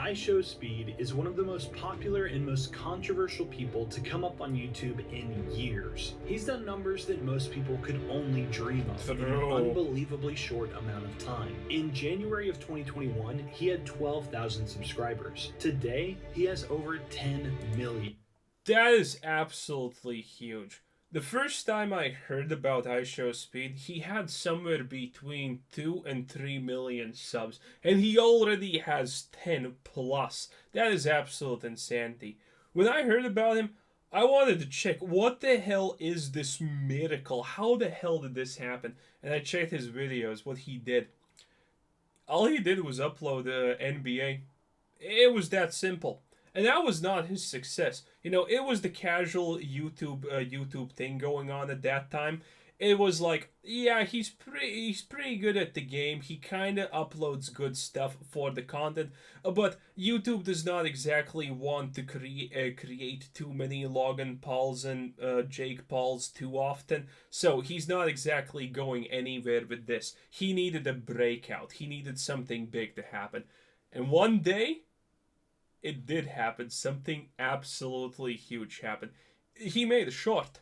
iShowSpeed is one of the most popular and most controversial people to come up on YouTube in years. He's done numbers that most people could only dream of in an unbelievably short amount of time. In January of 2021, he had 12,000 subscribers. Today, he has over 10 million. That is absolutely huge. The first time I heard about iShowSpeed, he had somewhere between 2 and 3 million subs, and he already has 10 plus. That is absolute insanity. When I heard about him, I wanted to check what the hell is this miracle? How the hell did this happen? And I checked his videos, what he did. All he did was upload NBA. It was that simple. And that was not his success. You know, it was the casual YouTube thing going on at that time. It was like, yeah, he's pretty good at the game. He kind of uploads good stuff for the content, but YouTube does not exactly want to create too many Logan Pauls and Jake Pauls too often. So he's not exactly going anywhere with this. He needed a breakout. He needed something big to happen, and one day it did happen. Something absolutely huge happened. He made a short.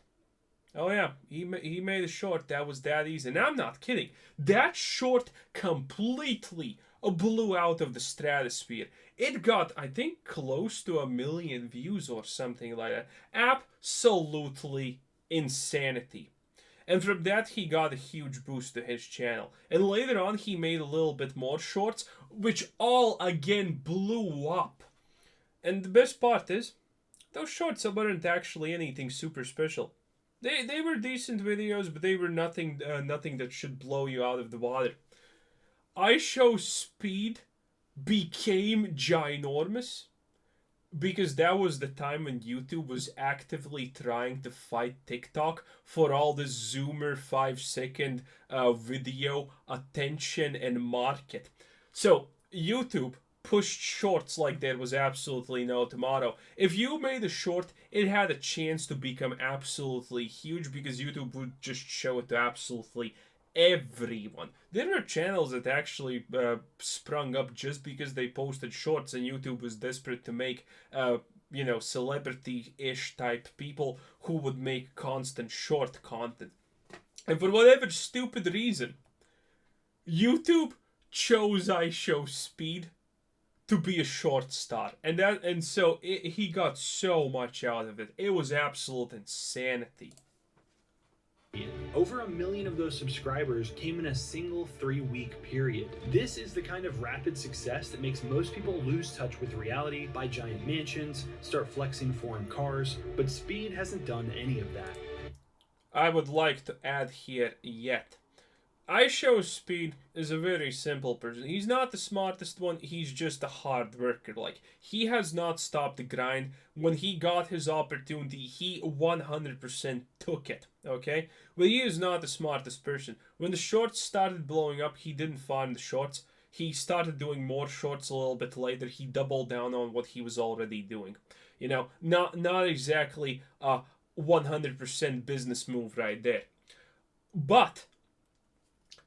Oh yeah, he made a short. That was that easy. And I'm not kidding. That short completely blew out of the stratosphere. It got, I think, close to 1 million views or something like that. Absolutely insanity. And from that, he got a huge boost to his channel. And later on, he made a little bit more shorts, which all again blew up. And the best part is, those shorts weren't actually anything super special. They were decent videos, but they were nothing that should blow you out of the water. iShowSpeed became ginormous because that was the time when YouTube was actively trying to fight TikTok for all the Zoomer 5-second video attention and market. So YouTube pushed shorts like there was absolutely no tomorrow. If you made a short, it had a chance to become absolutely huge because YouTube would just show it to absolutely everyone. There were channels that actually sprung up just because they posted shorts, and YouTube was desperate to make celebrity-ish type people who would make constant short content. And for whatever stupid reason, YouTube chose iShowSpeed to be a short star, he got so much out of it. It was absolute insanity. Over 1 million of those subscribers came in a single 3-week period. This is the kind of rapid success that makes most people lose touch with reality, buy giant mansions, start flexing foreign cars, but Speed hasn't done any of that. I would like to add here yet. iShowSpeed is a very simple person. He's not the smartest one, he's just a hard worker. Like, he has not stopped the grind. When he got his opportunity, he 100% took it, okay? But he is not the smartest person. When the shorts started blowing up, he didn't find the shorts. He started doing more shorts a little bit later. He doubled down on what he was already doing. You know, not exactly a 100% business move right there. But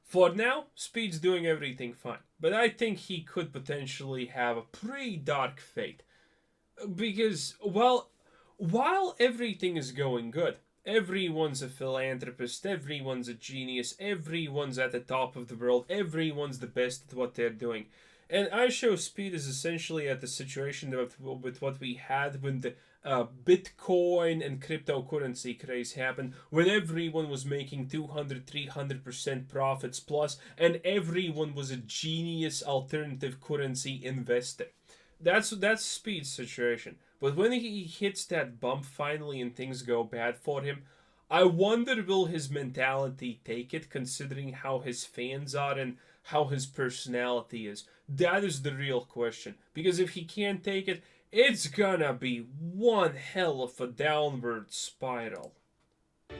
for now, Speed's doing everything fine. But I think he could potentially have a pretty dark fate. Because, well, while everything is going good, everyone's a philanthropist, everyone's a genius, everyone's at the top of the world, everyone's the best at what they're doing. And iShowSpeed is essentially at the situation with what we had when the Bitcoin and cryptocurrency craze happened, when everyone was making 200-300% profits plus, and everyone was a genius alternative currency investor. That's Speed's situation. But when he hits that bump finally and things go bad for him, I wonder will his mentality take it, considering how his fans are and how his personality is. That is the real question. Because if he can't take it, it's gonna be one hell of a downward spiral.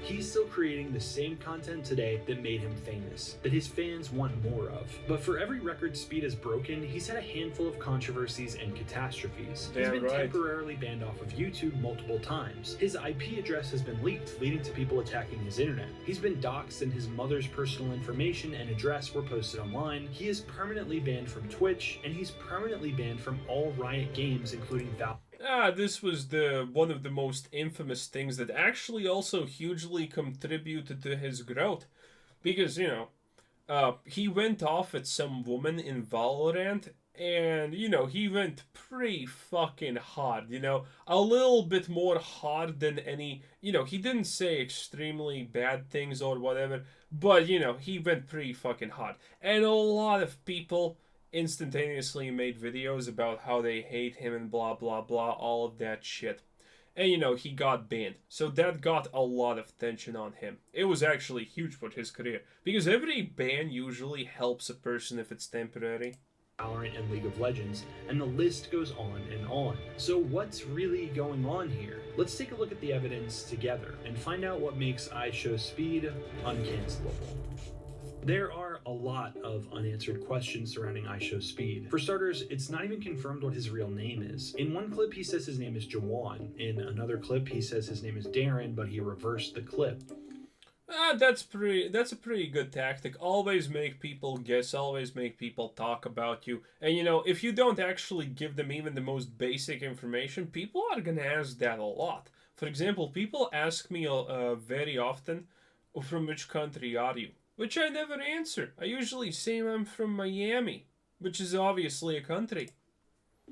He's still creating the same content today that made him famous, that his fans want more of. But for every record Speed has broken, he's had a handful of controversies and catastrophes. He's been temporarily banned off of YouTube multiple times. His IP address has been leaked, leading to people attacking his internet. He's been doxxed and his mother's personal information and address were posted online. He is permanently banned from Twitch, and he's permanently banned from all Riot games, including Valve. This was one of the most infamous things that actually also hugely contributed to his growth. Because, he went off at some woman in Valorant, and, he went pretty fucking hard, a little bit more hard than any, he didn't say extremely bad things or whatever, but, he went pretty fucking hard. And a lot of people instantaneously made videos about how they hate him and blah blah blah, all of that shit. And he got banned. So that got a lot of attention on him. It was actually huge for his career, because every ban usually helps a person if it's temporary. Valorant and League of Legends, and the list goes on and on. So what's really going on here? Let's take a look at the evidence together and find out what makes iShowSpeed uncancelable. There are a lot of unanswered questions surrounding iShowSpeed. For starters, it's not even confirmed what his real name is. In one clip, he says his name is Jawan. In another clip, he says his name is Darren, but he reversed the clip. That's a pretty good tactic. Always make people guess, always make people talk about you. And if you don't actually give them even the most basic information, people are gonna ask that a lot. For example, people ask me very often, from which country are you? Which I never answer. I usually say I'm from Miami, which is obviously a country.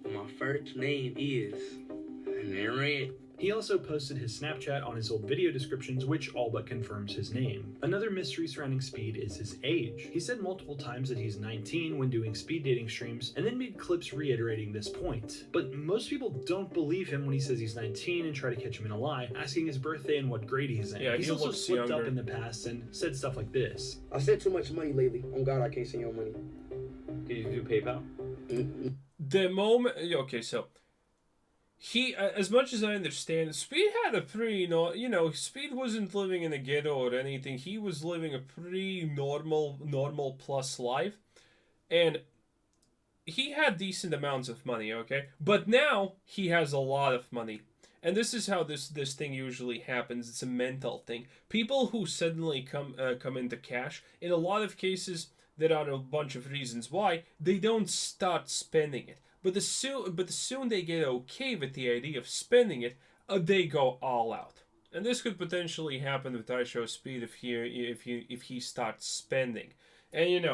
My first name is, and then red. He also posted his Snapchat on his old video descriptions, which all but confirms his name. Another mystery surrounding Speed is his age. He said multiple times that he's 19 when doing speed dating streams, and then made clips reiterating this point. But most people don't believe him when he says he's 19 and try to catch him in a lie, asking his birthday and what grade he's in. Yeah, he's also slipped up in the past and said stuff like this. I sent too much money lately. On God, I can't send your money. Can you do PayPal? The moment... Okay, so... He, as much as I understand, Speed had a pretty, Speed wasn't living in a ghetto or anything. He was living a pretty normal plus life. And he had decent amounts of money, okay? But now, he has a lot of money. And this is how this thing usually happens. It's a mental thing. People who suddenly come into cash, in a lot of cases, there are a bunch of reasons why, they don't start spending it. But the soon they get okay with the idea of spending it, they go all out. And this could potentially happen with iShowSpeed if he starts spending. And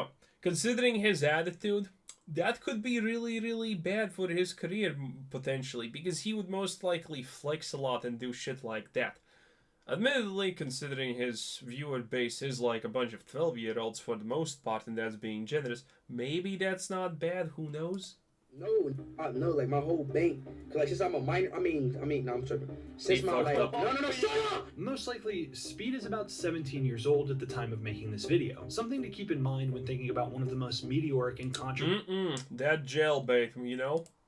considering his attitude, that could be really, really bad for his career potentially, because he would most likely flex a lot and do shit like that. Admittedly, considering his viewer base is like a bunch of 12-year-olds for the most part, and that's being generous, maybe that's not bad, who knows? No, like my whole bank. Cause like since I'm a minor, no, I'm tripping. Since my like, no, shut up! Most likely, Speed is about 17 years old at the time of making this video. Something to keep in mind when thinking about one of the most meteoric and that jailbait,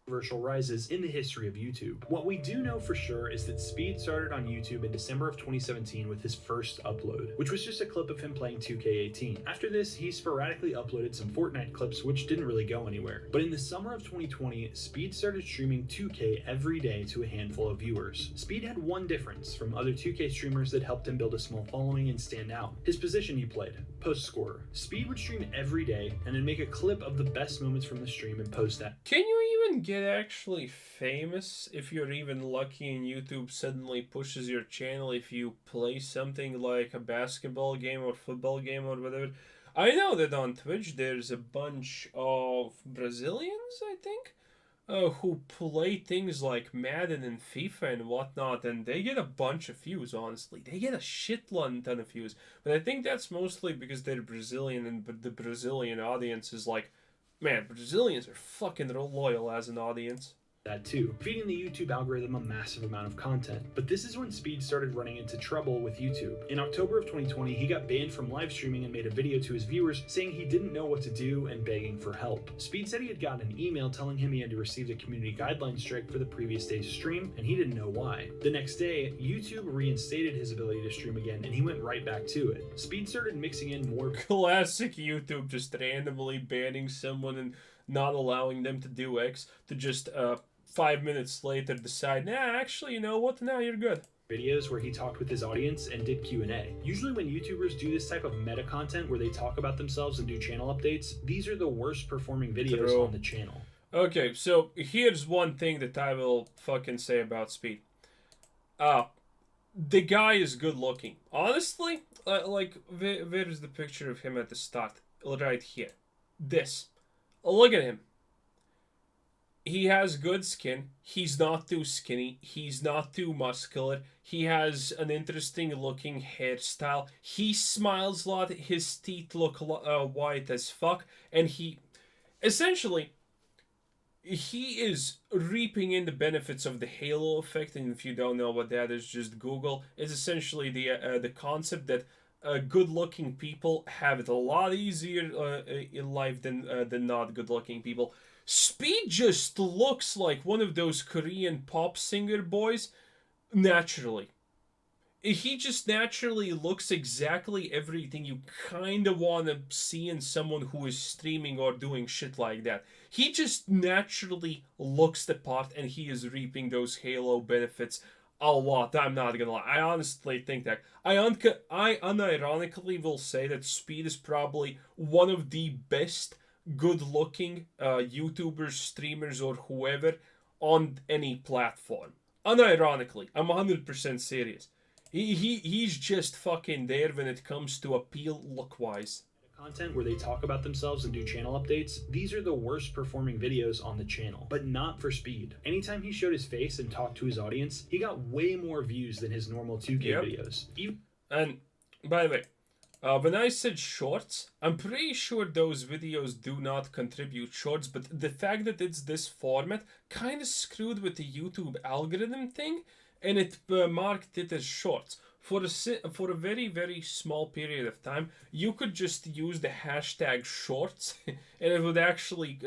controversial rises in the history of YouTube. What we do know for sure is that Speed started on YouTube in December of 2017 with his first upload, which was just a clip of him playing 2K18. After this, he sporadically uploaded some Fortnite clips, which didn't really go anywhere. But in the summer of 2020, Speed started streaming 2K every day to a handful of viewers. Speed had one difference from other 2K streamers that helped him build a small following and stand out: his position he played, post scorer. Speed would stream every day and then make a clip of the best moments from the stream and post that. Can you even get actually famous if you're even lucky and YouTube suddenly pushes your channel if you play something like a basketball game or football game or whatever? I know that on Twitch there's a bunch of Brazilians, I think, who play things like Madden and FIFA and whatnot, and they get a bunch of views, honestly. They get a shitload ton of views. But I think that's mostly because they're Brazilian, and the Brazilian audience is like, man, Brazilians are fucking loyal as an audience. that too, feeding the YouTube algorithm a massive amount of content. But this is when Speed started running into trouble with YouTube. In October of 2020, he got banned from live streaming and made a video to his viewers saying he didn't know what to do and begging for help. Speed said he had gotten an email telling him he had received a community guideline strike for the previous day's stream, and he didn't know why. The next day, YouTube reinstated his ability to stream again, and he went right back to it. Speed started mixing in more classic YouTube, just randomly banning someone and not allowing them to do X, to just 5 minutes later decide, nah, actually, you know what, now you're good. Videos where he talked with his audience and did Q&A. Usually when YouTubers do this type of meta content where they talk about themselves and do channel updates, these are the worst performing videos on the channel. Okay, so here's one thing that I will fucking say about Speed. The guy is good looking. Honestly, where is the picture of him at the start? Right here. This. Look at him. He has good skin. He's not too skinny. He's not too muscular. He has an interesting looking hairstyle. He smiles a lot. His teeth look white as fuck. And he... Essentially, he is reaping in the benefits of the halo effect. And if you don't know what that is, just Google. It's essentially the concept that good-looking people have it a lot easier in life than not good-looking people. Speed just looks like one of those Korean pop singer boys naturally. He just naturally looks exactly everything you kind of want to see in someone who is streaming or doing shit like that. He just naturally looks the part, and he is reaping those halo benefits a lot. I'm not gonna lie. I honestly think that. I unironically will say that Speed is probably one of the best good-looking YouTubers, streamers, or whoever on any platform. Unironically, I'm 100% serious. He's just fucking there when it comes to appeal look-wise. Content where they talk about themselves and do channel updates, these are the worst performing videos on the channel, but not for Speed. Anytime he showed his face and talked to his audience, he got way more views than his normal 2K videos. And by the way, when I said shorts, I'm pretty sure those videos do not contribute shorts, but the fact that it's this format kind of screwed with the YouTube algorithm thing, and it marked it as shorts. For a very, very small period of time, you could just use the hashtag shorts, and it would actually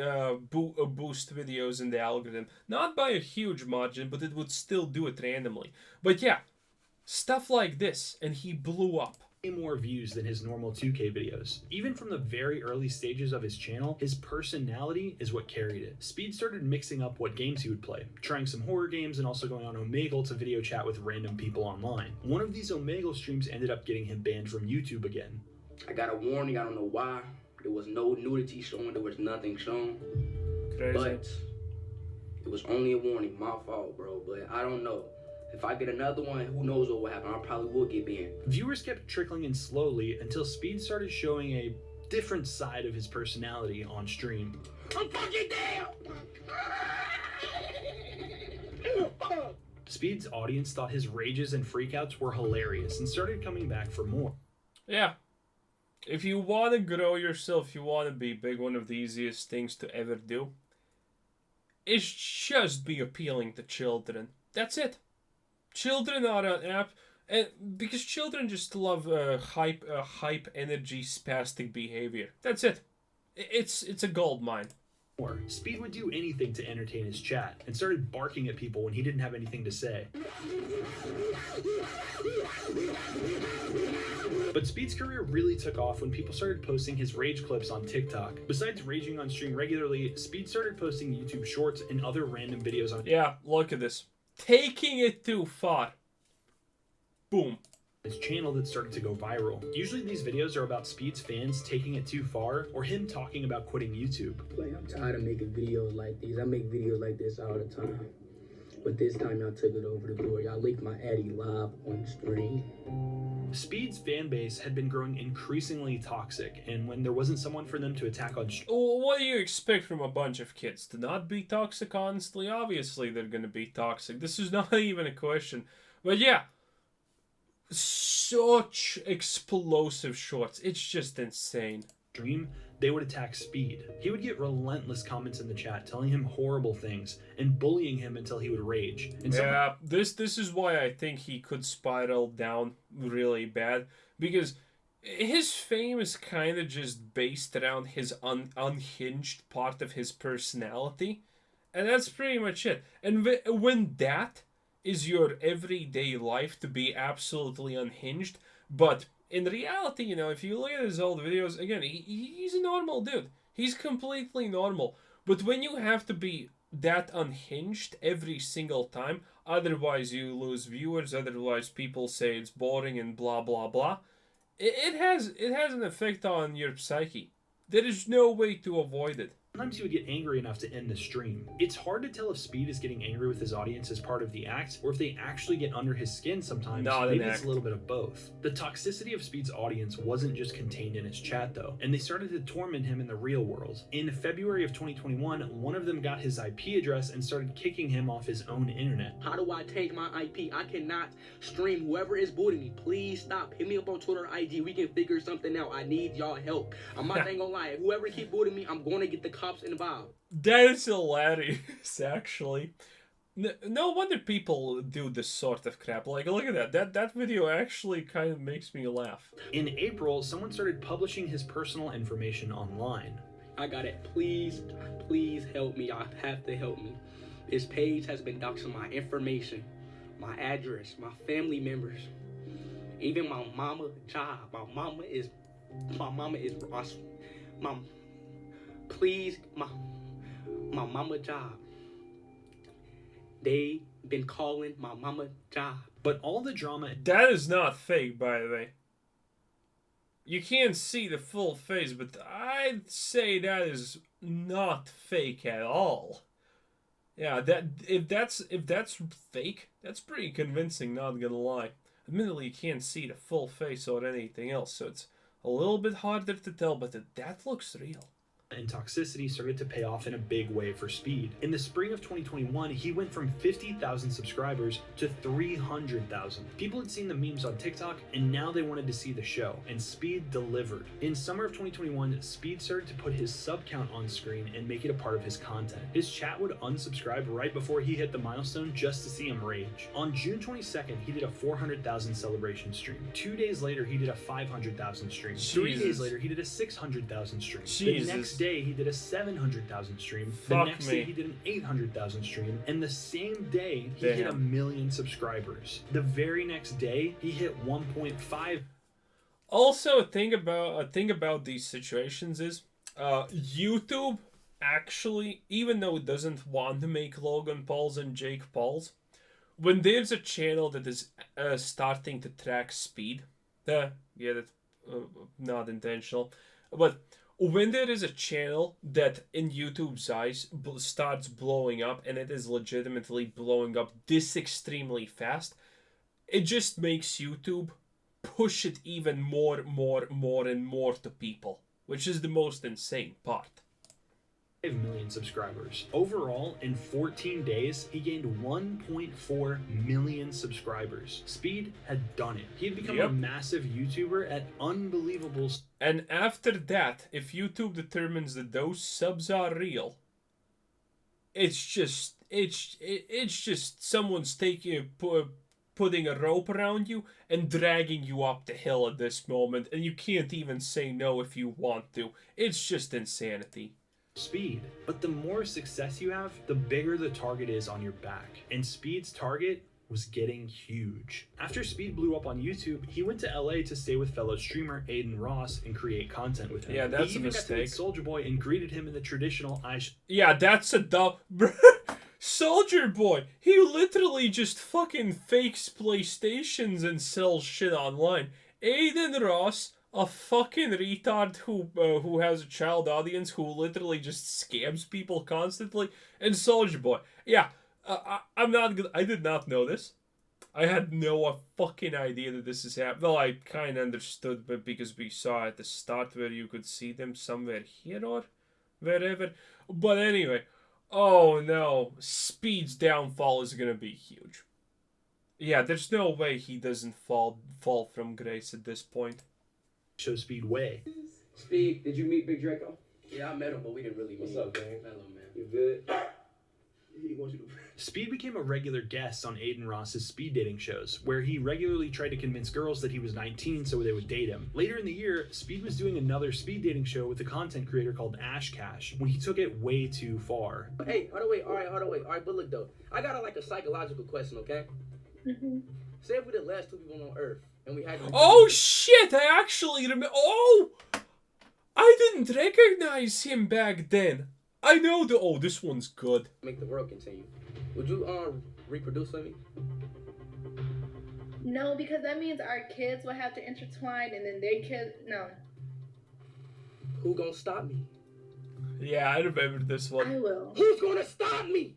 boost videos in the algorithm. Not by a huge margin, but it would still do it randomly. But yeah, stuff like this, and he blew up. More views than his normal 2K videos. Even from the very early stages of his channel, his personality is what carried it. Speed started mixing up what games he would play, trying some horror games and also going on Omegle to video chat with random people online. One of these Omegle streams ended up getting him banned from YouTube again. I got a warning, I don't know why. There was no nudity shown, there was nothing shown. Crazy. But it was only a warning, my fault, bro, but I don't know. If I get another one, who knows what will happen. I probably will get banned. Viewers kept trickling in slowly until Speed started showing a different side of his personality on stream. I'm fucking down! Speed's audience thought his rages and freakouts were hilarious and started coming back for more. Yeah. If you want to grow yourself, you want to be big, one of the easiest things to ever do is just be appealing to children. That's it. Children are an app, and because children just love hype energy, spastic behavior. That's it. It's a gold mine. Speed would do anything to entertain his chat and started barking at people when he didn't have anything to say. But Speed's career really took off when people started posting his rage clips on TikTok. Besides raging on stream regularly, Speed started posting YouTube shorts and other random videos on... Yeah, look at this. Taking it too far. Boom. His channel that started to go viral. Usually these videos are about Speed's fans taking it too far or him talking about quitting YouTube. Like, I'm tired of making videos like these. I make videos like this all the time. But this time y'all took it over the board. Y'all leaked my Addy live on stream. Speed's fan base had been growing increasingly toxic, and when there wasn't someone for them to attack on what do you expect from a bunch of kids? To not be toxic, honestly? Obviously they're gonna be toxic. This is not even a question. But yeah, such explosive shorts. It's just insane. stream, they would attack Speed. He would get relentless comments in the chat telling him horrible things and bullying him until he would rage. And yeah, this is why I think he could spiral down really bad, because his fame is kind of just based around his unhinged part of his personality, and that's pretty much it. And when that is your everyday life, to be absolutely unhinged, but in reality, you know, if you look at his old videos, again, he's a normal dude. He's completely normal. But when you have to be that unhinged every single time, otherwise you lose viewers, otherwise people say it's boring and blah blah blah, it has an effect on your psyche. There is no way to avoid it. sometimes he would get angry enough to end the stream. It's hard to tell if Speed is getting angry with his audience as part of the act, or if they actually get under his skin sometimes. Maybe it's a little bit of both. The toxicity of Speed's audience wasn't just contained in his chat though, and they started to torment him in the real world. In February of 2021, one of them got his IP address and started kicking him off his own internet. How do I change my IP? I cannot stream. Whoever is booting me, please stop. Hit me up on Twitter, IG. We can figure something out. I need y'all help. I'm not gonna lie. Whoever keep booting me, I'm gonna get the cops involved. That is hilarious, actually. No wonder people do this sort of crap. Like, look at that. That video actually kind of makes me laugh. In April, someone started publishing his personal information online. I got it. Please help me. Y'all have to help me. This page has been doxing my information, my address, my family members, even my mama job. My mama is Ross. Please, my mama job. They been calling my mama job. But all the drama... That is not fake, by the way. You can't see the full face, but I'd say that is not fake at all. Yeah, if that's fake, that's pretty convincing, not gonna lie. Admittedly, you can't see the full face or anything else, so it's a little bit harder to tell, but that looks real. And toxicity started to pay off in a big way for Speed. In the spring of 2021, he went from 50,000 subscribers to 300,000. People had seen the memes on TikTok, and now they wanted to see the show, and Speed delivered. In summer of 2021, Speed started to put his sub count on screen and make it a part of his content. His chat would unsubscribe right before he hit the milestone just to see him rage. On June 22nd, he did a 400,000 celebration stream. 2 days later, he did a 500,000 stream. Jesus. 3 days later, he did a 600,000 stream. Jesus. The next day he did a 700,000 stream. Fuck the next me. day he did an 800,000 stream, and the same day he Damn. hit 1 million subscribers. The very next day he hit 1.5. Also, a thing about these situations is YouTube actually, even though it doesn't want to make Logan Pauls and Jake Pauls, when there's a channel that is starting to track Speed, that's not intentional, but when there is a channel that in YouTube's eyes starts blowing up, and it is legitimately blowing up this extremely fast, it just makes YouTube push it even more and more to people, which is the most insane part. 5 million subscribers. Overall, in 14 days, he gained 1.4 million subscribers. Speed had done it. He had become a massive YouTuber at unbelievable... And after that, if YouTube determines that those subs are real, it's just someone's putting a rope around you and dragging you up the hill at this moment, and you can't even say no if you want to. It's just insanity. Speed. But the more success you have, the bigger the target is on your back. And Speed's target was getting huge. After Speed blew up on YouTube, he went to LA to stay with fellow streamer Aiden Ross and create content with him. Yeah, that's he even a mistake. got to meet Soulja Boy and greeted him in the traditional Yeah, that's a dumb... Soulja Boy, he literally just fucking fakes PlayStations and sells shit online. Aiden Ross, a fucking retard who has a child audience who literally just scams people constantly, and Soulja Boy. Yeah, I did not know this. I had no fucking idea that this is happening. Well, I kind of understood, but because we saw at the start where you could see them somewhere here or wherever. But anyway, oh no, Speed's downfall is gonna be huge. Yeah, there's no way he doesn't fall from grace at this point. iShowSpeed way. Speed, did you meet Big Draco? Yeah, I met him, but we didn't really meet. What's up, gang? Hello, man. You good? He wants you to... Speed became a regular guest on Aiden Ross's speed dating shows, where he regularly tried to convince girls that he was 19 so they would date him. Later in the year, Speed was doing another speed dating show with a content creator called Ash Cash when he took it way too far. Hey, hold on, wait. All right, but look, though. I got a psychological question, okay? Mm-hmm. Say if we're the last two people on Earth, and we had to... Oh shit! I actually remember. Oh, I didn't recognize him back then. I know the. Oh, this one's good. Make the world continue. Would you reproduce with me? No, because that means our kids will have to intertwine, and then their kids. No. Who gonna stop me? Yeah, I remember this I one. will. Who's gonna stop me?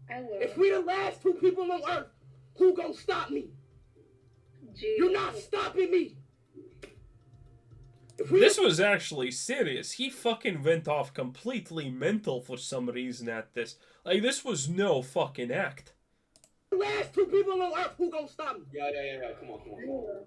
I will. If we the last two people on Earth, who gonna stop me? Jeez. You're not stopping me. This was actually serious. He fucking went off completely mental for some reason at this. Like, this was no fucking act. The last two people on Earth, who gonna stop me? Yeah. Come on. I will.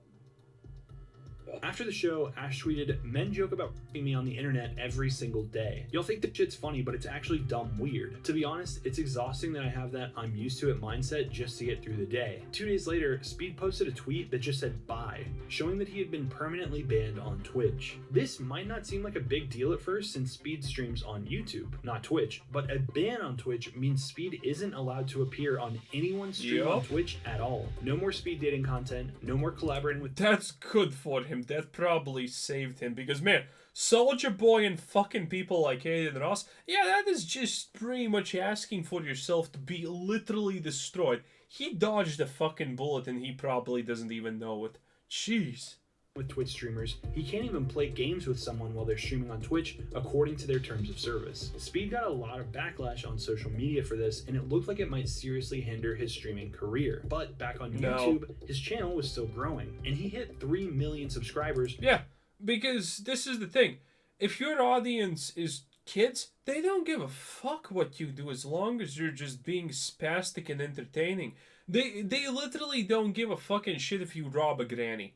After the show, Ash tweeted, "Men joke about f***ing me on the internet every single day. Y'all think the shit's funny, but it's actually dumb weird. To be honest, it's exhausting that I have that I'm used to it mindset just to get through the day." 2 days later, Speed posted a tweet that just said bye, showing that he had been permanently banned on Twitch. This might not seem like a big deal at first since Speed streams on YouTube, not Twitch, but a ban on Twitch means Speed isn't allowed to appear on anyone's stream on Twitch at all. No more speed dating content, no more collaborating with... That's good for him. That probably saved him because, man, Soldier Boy and fucking people like Aiden Ross, yeah, that is just pretty much asking for yourself to be literally destroyed. He dodged a fucking bullet and he probably doesn't even know it. Jeez. With Twitch streamers, he can't even play games with someone while they're streaming on Twitch according to their terms of service. Speed got a lot of backlash on social media for this, and it looked like it might seriously hinder his streaming career. But back on YouTube, his channel was still growing, and he hit 3 million subscribers. Yeah, because this is the thing. If your audience is kids, they don't give a fuck what you do as long as you're just being spastic and entertaining. They literally don't give a fucking shit if you rob a granny.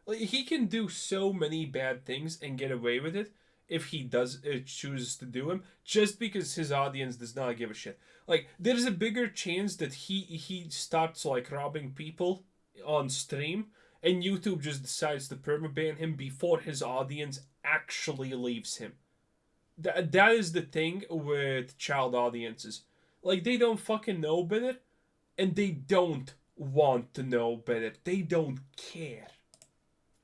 Like, he can do so many bad things and get away with it if he does chooses to do them, just because his audience does not give a shit. Like, there's a bigger chance that he starts like robbing people on stream, and YouTube just decides to permaban him before his audience actually leaves him. That is the thing with child audiences. Like, they don't fucking know better, and they don't want to know better. They don't care.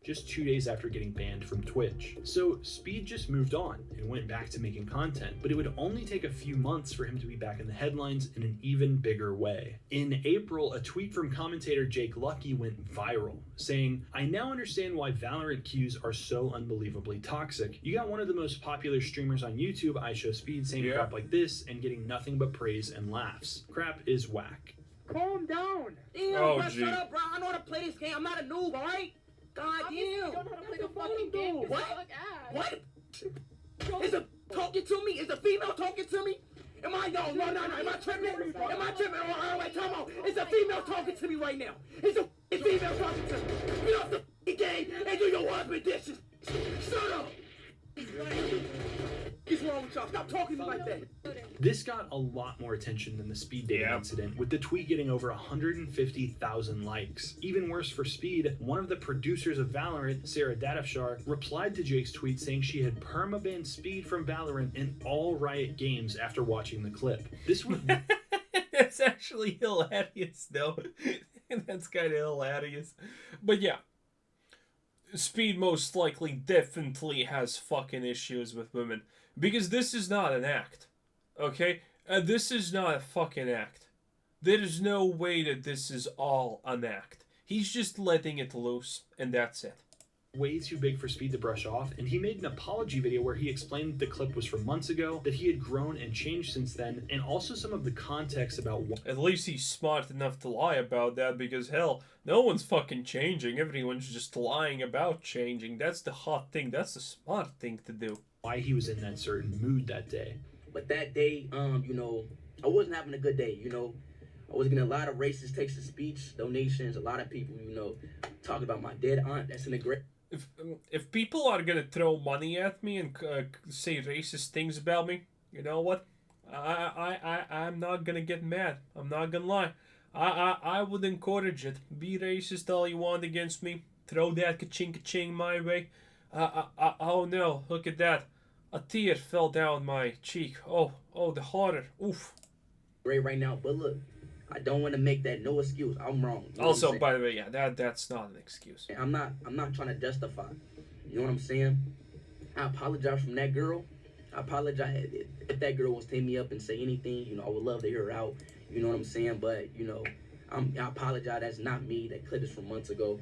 Just 2 days after getting banned from Twitch. So Speed just moved on and went back to making content, but it would only take a few months for him to be back in the headlines in an even bigger way. In April, a tweet from commentator Jake Lucky went viral, saying, "I now understand why Valorant queues are so unbelievably toxic. You got one of the most popular streamers on YouTube, iShowSpeed, saying crap like this and getting nothing but praise and laughs. Crap is whack." Calm down. Damn, bro, shut up, bro. I know how to play this game. I'm not a noob, all right? God damn. You don't know how to play the fucking game. What? What? Is a talking to me? Is a female talking to me? Am I no? Am I tripping? Oh, wait, come on. Is a female talking to me right now? Is a female talking to me? Get off the game and do your husband dishes. Shut up. What's wrong with y'all? Stop talking to me like that. This got a lot more attention than the Speed dating incident, with the tweet getting over 150,000 likes. Even worse for Speed, one of the producers of Valorant, Sarah Dadafshar, replied to Jake's tweet saying she had permabanned Speed from Valorant in all Riot games after watching the clip. This was... That's actually hilarious, though. That's kind of hilarious. But yeah. Speed most likely definitely has fucking issues with women. Because this is not an act. Okay? This is not a fucking act. There is no way that this is all an act. He's just letting it loose, and that's it. Way too big for Speed to brush off, and he made an apology video where he explained the clip was from months ago, that he had grown and changed since then, and also some of the context about why. At least he's smart enough to lie about that, because hell, no one's fucking changing. Everyone's just lying about changing. That's the hot thing. That's the smart thing to do. Why he was in that certain mood that day. But that day, you know, I wasn't having a good day, you know. I was getting a lot of racist text-to-speech donations, a lot of people, you know, talking about my dead aunt that's in the grave. if people are gonna throw money at me and say racist things about me, you know what? I'm not gonna get mad. I'm not gonna lie. I would encourage it. Be racist all you want against me. Throw that ka-ching my way. Oh no, look at that. A tear fell down my cheek. Oh, the horror. Oof. Great right now, but look, I don't want to make that no excuse. I'm wrong. You know what I'm Also, saying? by the way, yeah, that's not an excuse. I'm not trying to justify. You know what I'm saying? I apologize from that girl. I apologize if that girl wants to hit me up and say anything. You know, I would love to hear her out. You know what I'm saying? But you know, I apologize. That's not me. That clip is from months ago.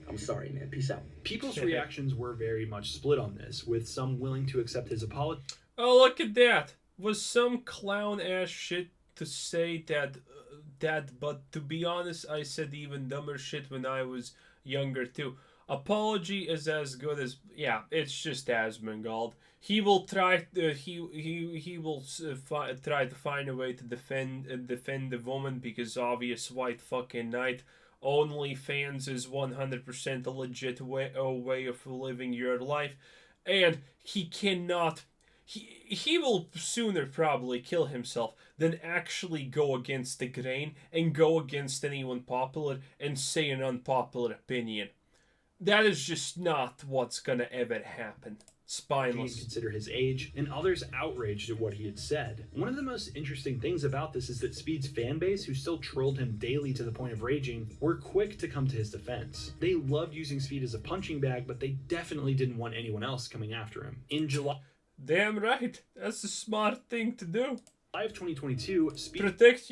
I'm sorry, man. Peace out. People's reactions were very much split on this, with some willing to accept his apology. Oh, look at that. Was some clown ass shit to say but to be honest, I said even dumber shit when I was younger too. Apology is as good as, yeah, it's just Asmongold. He will try he will try to find a way to defend the woman because obvious white fucking knight. OnlyFans is 100% a legit way of living your life, and he cannot. He will sooner probably kill himself than actually go against the grain and go against anyone popular and say an unpopular opinion. That is just not what's gonna ever happen. Spineless. Consider his age, and others outraged at what he had said. One of the most interesting things about this is that Speed's fan base, who still trolled him daily to the point of raging, were quick to come to his defense. They loved using Speed as a punching bag, but they definitely didn't want anyone else coming after him. In July Damn right. That's a smart thing to do. of 2022, Speed Protect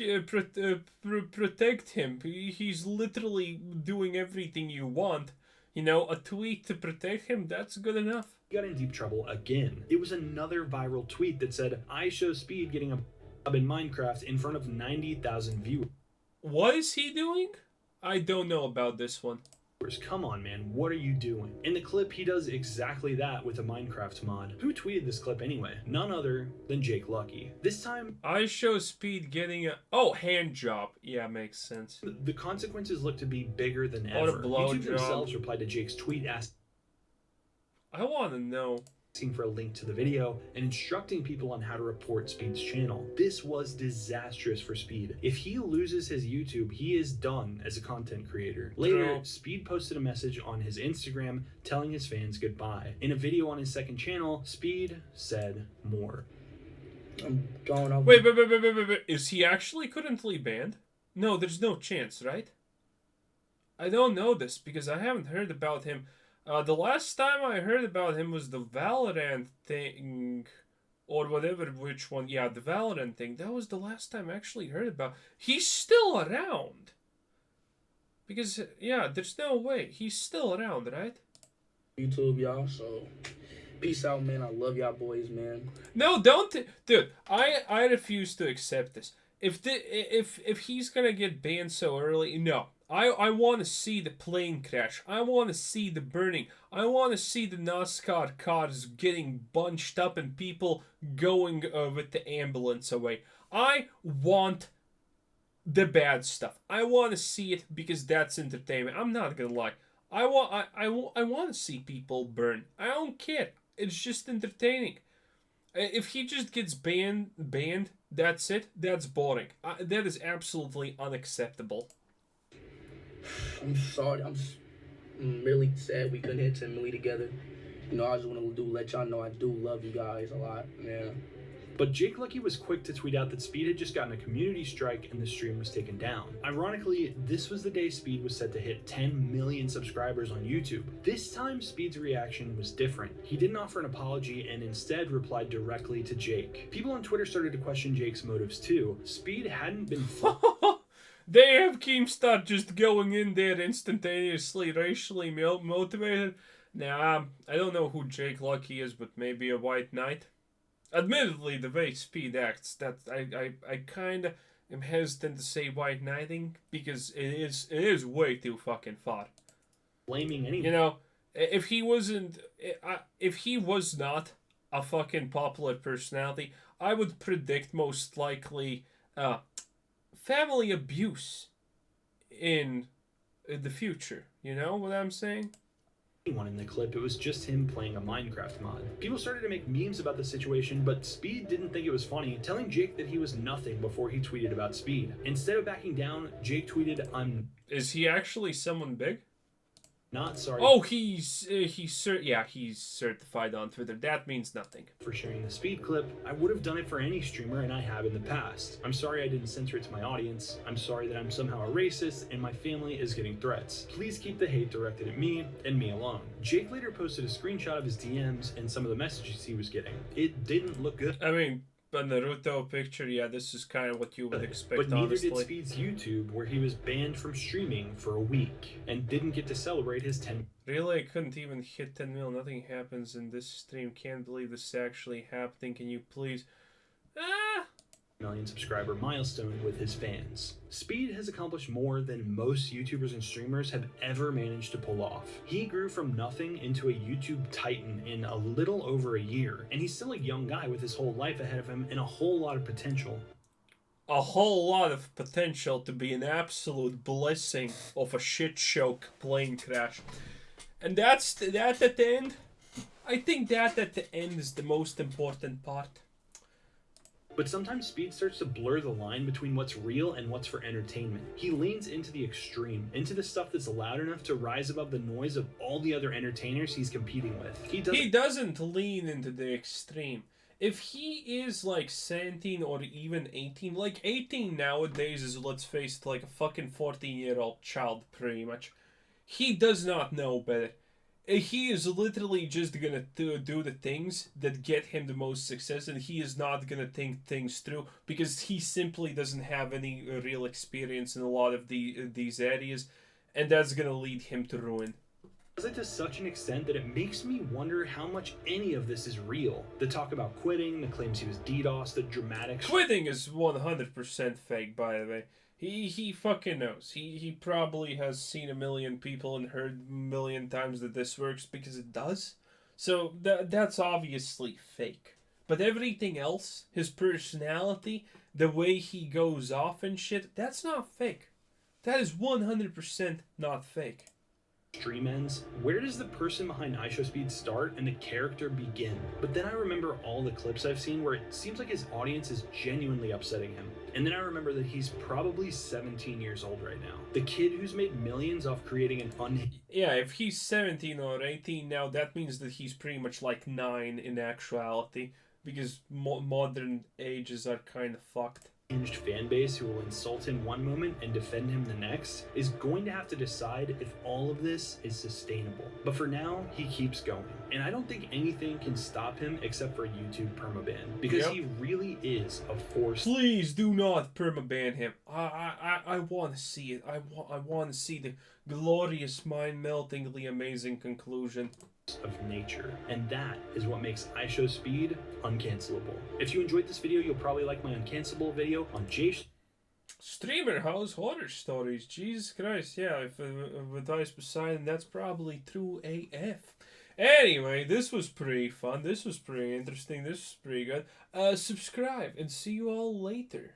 him. He's literally doing everything you want. You know, a tweet to protect him, that's good enough. got in deep trouble again. It was another viral tweet that said, iShowSpeed getting a job in Minecraft in front of 90,000 viewers. What is he doing? I don't know about this one. Come on, man, what are you doing? In the clip, he does exactly that with a Minecraft mod. Who tweeted this clip anyway? None other than Jake Lucky. This time, iShowSpeed getting a hand job. Yeah, makes sense. the consequences look to be bigger than What a ever. blow YouTube job. themselves replied to Jake's tweet asking I want to know. for a link to the video and instructing people on how to report Speed's channel. This was disastrous for Speed. If he loses his YouTube, he is done as a content creator. Later, True. Speed posted a message on his Instagram telling his fans goodbye. In a video on his second channel, Speed said more. I'm going over. Wait. Is he actually currently banned? No, there's no chance, right? I don't know this because I haven't heard about him. The last time I heard about him was the Valorant thing, or whatever, which one? Yeah, the Valorant thing. That was the last time I actually heard about. He's still around. Because, yeah, there's no way. He's still around, right? YouTube, y'all. So, peace out, man. I love y'all boys, man. No, don't, dude. I refuse to accept this. If he's gonna get banned so early, no. I want to see the plane crash. I want to see the burning. I want to see the NASCAR cars getting bunched up and people going with the ambulance away. I want the bad stuff. I want to see it because that's entertainment. I'm not gonna lie. I want to see people burn. I don't care. It's just entertaining. If he just gets banned, that's it. That's boring. That is absolutely unacceptable. I'm sorry. I'm really sad we couldn't hit 10 million together. You know, I just want to let y'all know I do love you guys a lot, man. But Jake Lucky was quick to tweet out that Speed had just gotten a community strike and the stream was taken down. Ironically, this was the day Speed was set to hit 10 million subscribers on YouTube. This time, Speed's reaction was different. He didn't offer an apology and instead replied directly to Jake. People on Twitter started to question Jake's motives too. Speed hadn't been They have Keemstar just going in there instantaneously racially motivated. Now, I don't know who Jake Lucky is, but maybe a white knight. Admittedly, the way Speed acts, that I kind of am hesitant to say white knighting because it is way too fucking far. blaming anyone. You know, if he was not a fucking popular personality, I would predict most likely family abuse in the future. You know what I'm saying? anyone in the clip, it was just him playing a Minecraft mod. People started to make memes about the situation, but Speed didn't think it was funny, telling Jake that he was nothing before he tweeted about Speed. Instead of backing down, Jake tweeted, "I'm Is he actually someone big? not sorry Oh, he's certified on Twitter. That means nothing. for sharing the Speed clip. I would have done it for any streamer, and I have in the past. I'm sorry I didn't censor it to my audience. I'm sorry that I'm somehow a racist, and my family is getting threats. Please keep the hate directed at me and me alone." Jake later posted a screenshot of his DMs and some of the messages he was getting. It didn't look good. I mean, the Naruto picture, yeah, this is kind of what you would expect, But neither honestly. did Speed's YouTube, where he was banned from streaming for a week and didn't get to celebrate his 10 Really, I couldn't even hit 10 mil. Nothing happens in this stream. Can't believe this is actually happening. Can you please? million subscriber milestone with his fans. Speed has accomplished more than most YouTubers and streamers have ever managed to pull off. He grew from nothing into a YouTube titan in a little over a year, and he's still a young guy with his whole life ahead of him and a whole lot of potential. A whole lot of potential to be an absolute blessing of a shit show plane crash. And that at the end. I think that at the end is the most important part. But sometimes Speed starts to blur the line between what's real and what's for entertainment. He leans into the extreme, into the stuff that's loud enough to rise above the noise of all the other entertainers he's competing with. He doesn't lean into the extreme. If he is like 17 or even 18, like 18 nowadays is, let's face it, like a fucking 14-year-old child pretty much. He does not know better. He is literally just gonna do the things that get him the most success, and he is not gonna think things through because he simply doesn't have any real experience in a lot of these areas, and that's gonna lead him to ruin. Does it to such an extent that it makes me wonder how much any of this is real. The talk about quitting, the claims he was DDoS, the dramatics. Quitting is 100% fake, by the way. He fucking knows. He probably has seen a million people and heard a million times that this works because it does. So that's obviously fake. But everything else, his personality, the way he goes off and shit, that's not fake. That is 100% not fake. Stream ends, where does the person behind iShowSpeed start and the character begin? But then I remember all the clips I've seen where it seems like his audience is genuinely upsetting him. And then I remember that he's probably 17 years old right now. The kid who's made millions off creating an Yeah, if he's 17 or 18 now, that means that he's pretty much like 9 in actuality. Because modern ages are kind of fucked. unhinged fan base who will insult him one moment and defend him the next is going to have to decide if all of this is sustainable. But for now, he keeps going. And I don't think anything can stop him except for a YouTube permaban. Because he really is a force. Please do not permaban him. I want to see it. I want to see the glorious, mind-meltingly amazing conclusion Of nature, and that is what makes iShowSpeed uncancelable. If you enjoyed this video, you'll probably like my uncancelable video on Streamer House Horror Stories. Jesus Christ, yeah, if with Ice Poseidon, that's probably true AF. Anyway, this was pretty fun. This was pretty interesting. This was pretty good. Subscribe and see you all later.